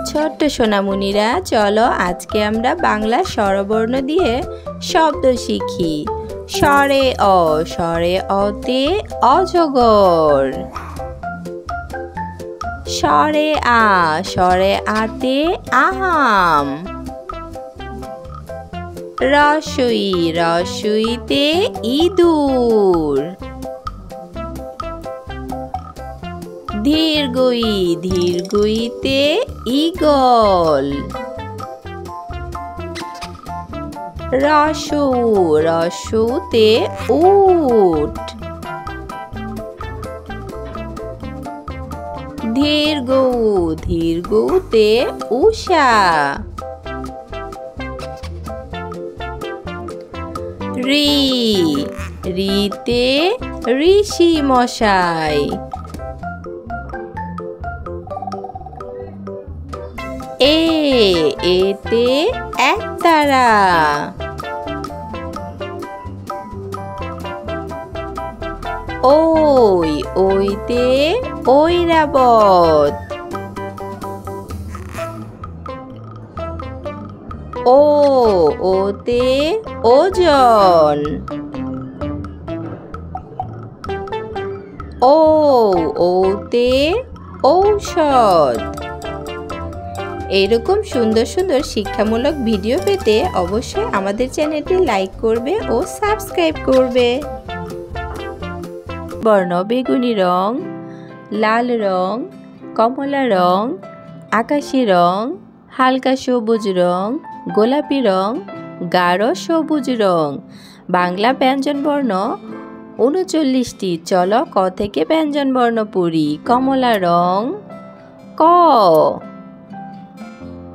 ছোট্ট সোনামণিরা, চলো আজকে আমরা বাংলা স্বরবর্ণ দিয়ে শব্দ শিখি। স্বরে অ, স্বরে অতে অজগর। স্বরে আ, স্বরে আতে আম। রস্বই, রস্বইতে ইঁদুর। দীর্ঘই, দীর্ঘইতে ঈগল। রস্বউ, রস্বউতে উট। দীর্ঘউ, দীর্ঘউতে উষা। রি, রিতে ঋষি মশাই। এ, এতে একতারা। ওই, ওইতে ঐরাবত। ও, ওতে ওজন। ও, ওতে ঔষধ। এইরকম সুন্দর সুন্দর শিক্ষামূলক ভিডিও পেতে অবশ্যই আমাদের চ্যানেলটি লাইক করবে ও সাবস্ক্রাইব করবে। বর্ণ বেগুনি রং, লাল রং, কমলা রং, আকাশি রং, হালকা সবুজ রং, গোলাপি রং, গাঢ় সবুজ রং। বাংলা ব্যঞ্জনবর্ণ ৩৯টি। চলো ক থেকে ব্যঞ্জনবর্ণ পড়ি। কমলা রং ক,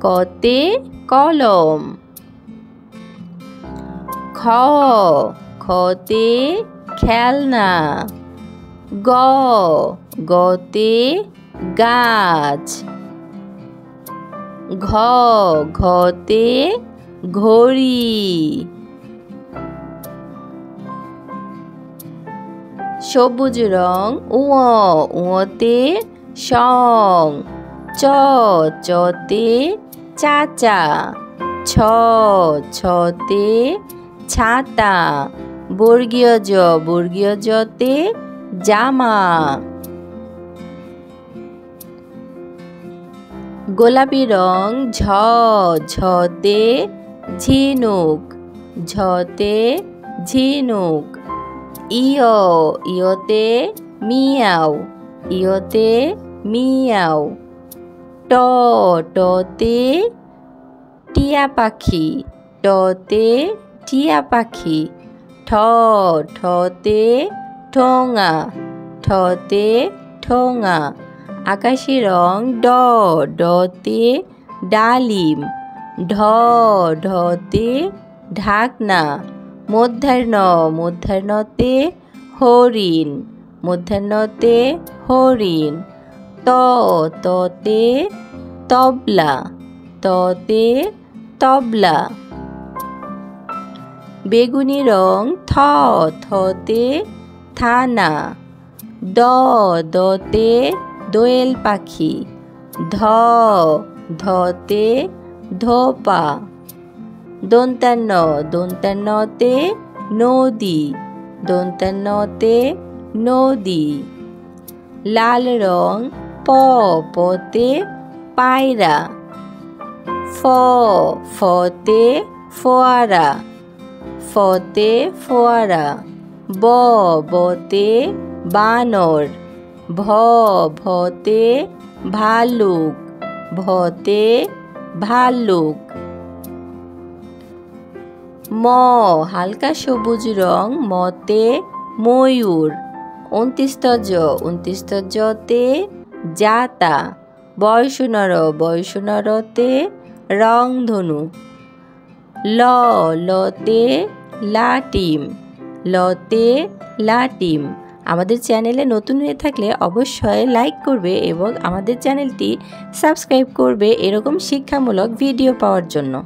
কতে কলম। খ, খতে খেলনা। গ, গতে গাছ। ঘ, ঘতে ঘড়ি। সবুজ রং উ, উতে সং। চ, চতে চাচা। ছ, ছতে ছাতা। বর্গীয় জ, বর্গীয় জতে জামা। গোলাপি রং ঝ, ঝতে ঝিনুক। ঝতে ঝিনুক। ইয়, ইয়তে মিয়াও। ইয়তে মিয়াও। ট, টতে টিয়া পাখি। টতে টিয়া পাখি। ঠ, ঠতে ঠোঙা। ঠতে ঠোঙা। আকাশি রং ড, ডতে ডালিম। ঢ, ঢতে ঢাকনা। মধ্যাহ্ন, মধ্যাহ্নতে হরিণ। মধ্যাহ্নতে হরিণ। ত, ততে তবলা। ততে তবলা। বেগুনি রং থ, থতে থানা। দ, দতে দোয়েল পাখি। ধ, ধতে ধোপা। দন্তান্ন, দন্তান্নতে নদী। দন্তান্নতে নদী। লাল রং প, পতে পায়রা। ফ, ফতে ফোয়ারা। ফতে ফোয়ারা। ব, বতে বানর। ভ, ভতে ভালুক। ভতে ভালুক। ম, হালকা সবুজ রং মতে ময়ূর। ২৯ জ, ২৯ জতে জাতা। বয়সুনর, বয়সুনরতে রংধনু। ল, লতে লাটিম। লতে লাটিম। আমাদের চ্যানেলে নতুন হয়ে থাকলে অবশ্যই লাইক করবে এবং আমাদের চ্যানেলটি সাবস্ক্রাইব করবে এরকম শিক্ষামূলক ভিডিও পাওয়ার জন্য।